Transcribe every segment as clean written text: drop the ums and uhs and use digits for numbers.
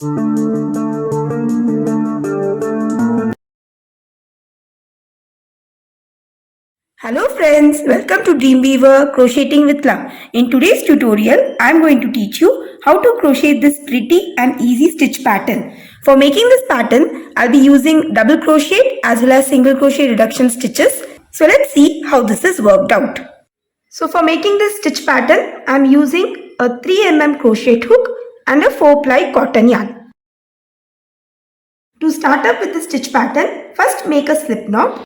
Hello friends, welcome to Dreamweaver Crocheting with Love. In today's tutorial, I am going to teach you how to crochet this pretty and easy stitch pattern. For making this pattern, I'll be using double crochet as well as single crochet reduction stitches. So let's see how this is worked out. So for making this stitch pattern, I am using a 3mm crochet hook and a 4-ply cotton yarn. To start up with the stitch pattern, first make a slip knot.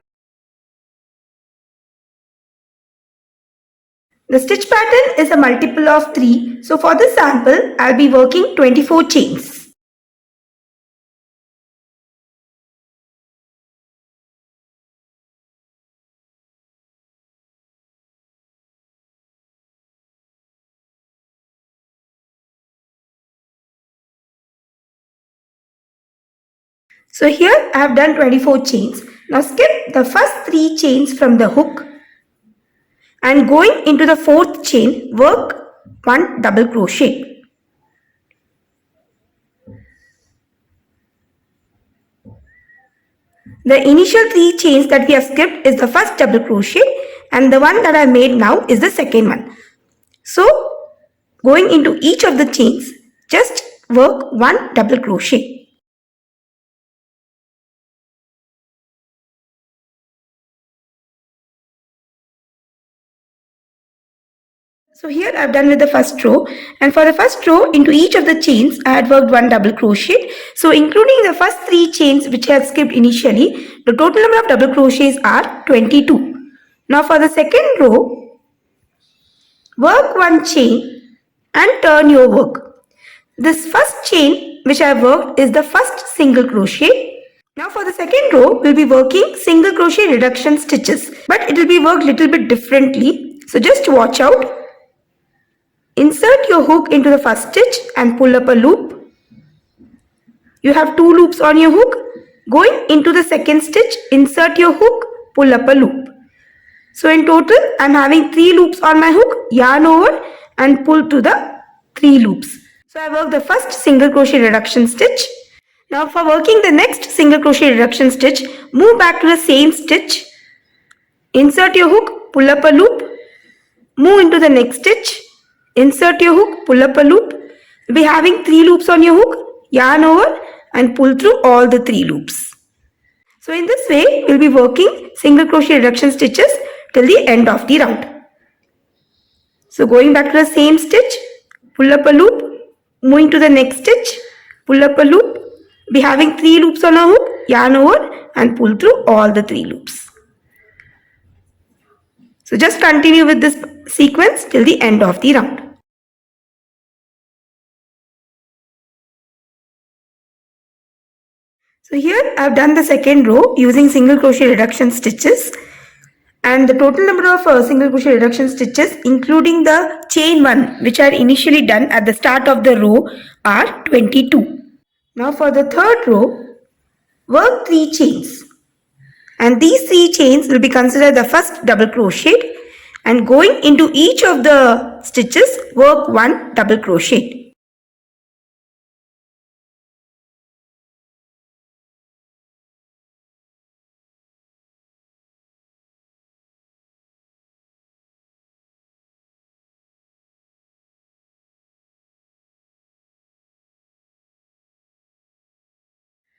The stitch pattern is a multiple of 3. So for this sample, I'll be working 24 chains. So here I have done 24 chains. Now skip the first 3 chains from the hook and going into the 4th chain, work 1 double crochet. The initial 3 chains that we have skipped is the first double crochet and the one that I made now is the second one. So going into each of the chains, just work 1 double crochet. So here I have done with the first row, and for the first row into each of the chains I had worked 1 double crochet. So including the first 3 chains which I had skipped initially, the total number of double crochets are 22. Now for the second row, work 1 chain and turn your work. This first chain which I have worked is the first single crochet. Now for the second row, we'll be working single crochet reduction stitches, but it will be worked little bit differently. So just watch out. Insert your hook into the first stitch and pull up a loop. You have 2 loops on your hook. Going into the second stitch, insert your hook, pull up a loop. So in total, I am having 3 loops on my hook, yarn over and pull to the 3 loops. So I worked the first single crochet reduction stitch. Now for working the next single crochet reduction stitch, move back to the same stitch. Insert your hook, pull up a loop. Move into the next stitch. Insert your hook, pull up a loop. You'll be having 3 loops on your hook, yarn over and pull through all the 3 loops. So in this way, we'll be working single crochet reduction stitches till the end of the round. So going back to the same stitch, pull up a loop, moving to the next stitch, pull up a loop. Be having 3 loops on a hook, yarn over and pull through all the 3 loops. So just continue with this sequence till the end of the round. So here I have done the second row using single crochet reduction stitches, and the total number of single crochet reduction stitches including the chain 1 which I had initially done at the start of the row are 22. Now for the third row, work 3 chains, and these 3 chains will be considered the first double crochet, and going into each of the stitches, work 1 double crochet.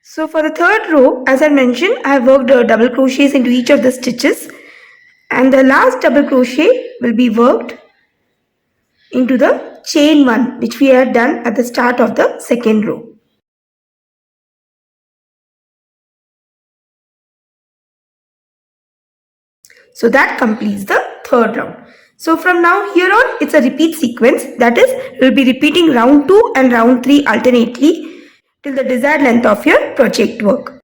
So for the third row, as I mentioned, I have worked double crochets into each of the stitches, and the last double crochet will be worked into the chain 1 which we had done at the start of the second row. So that completes the third round. So from now here on, it's a repeat sequence, that is, we'll be repeating round 2 and round 3 alternately till the desired length of your project work.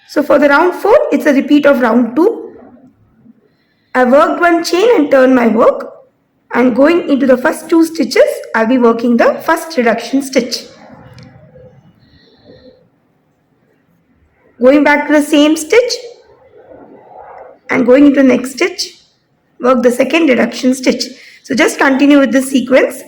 So for the round 4, it's a repeat of round 2. I worked 1 chain and turned my work, and going into the first 2 stitches, I'll be working the first reduction stitch. Going back to the same stitch and going into the next stitch, work the second reduction stitch. So just continue with this sequence.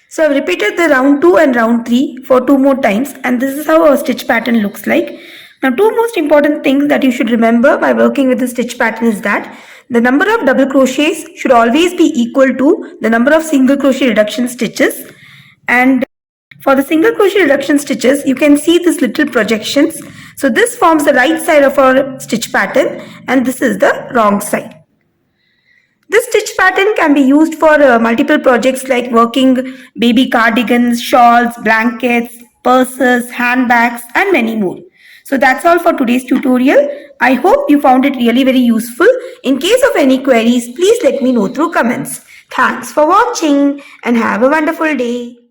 So I've repeated the round 2 and round 3 for 2 more times, and this is how our stitch pattern looks like. Now, two most important things that you should remember by working with the stitch pattern is that the number of double crochets should always be equal to the number of single crochet reduction stitches. And for the single crochet reduction stitches, you can see these little projections. So this forms the right side of our stitch pattern, and this is the wrong side. This stitch pattern can be used for multiple projects like working baby cardigans, shawls, blankets, purses, handbags, and many more. So that's all for today's tutorial. I hope you found it really very useful. In case of any queries, please let me know through comments. Thanks for watching and have a wonderful day.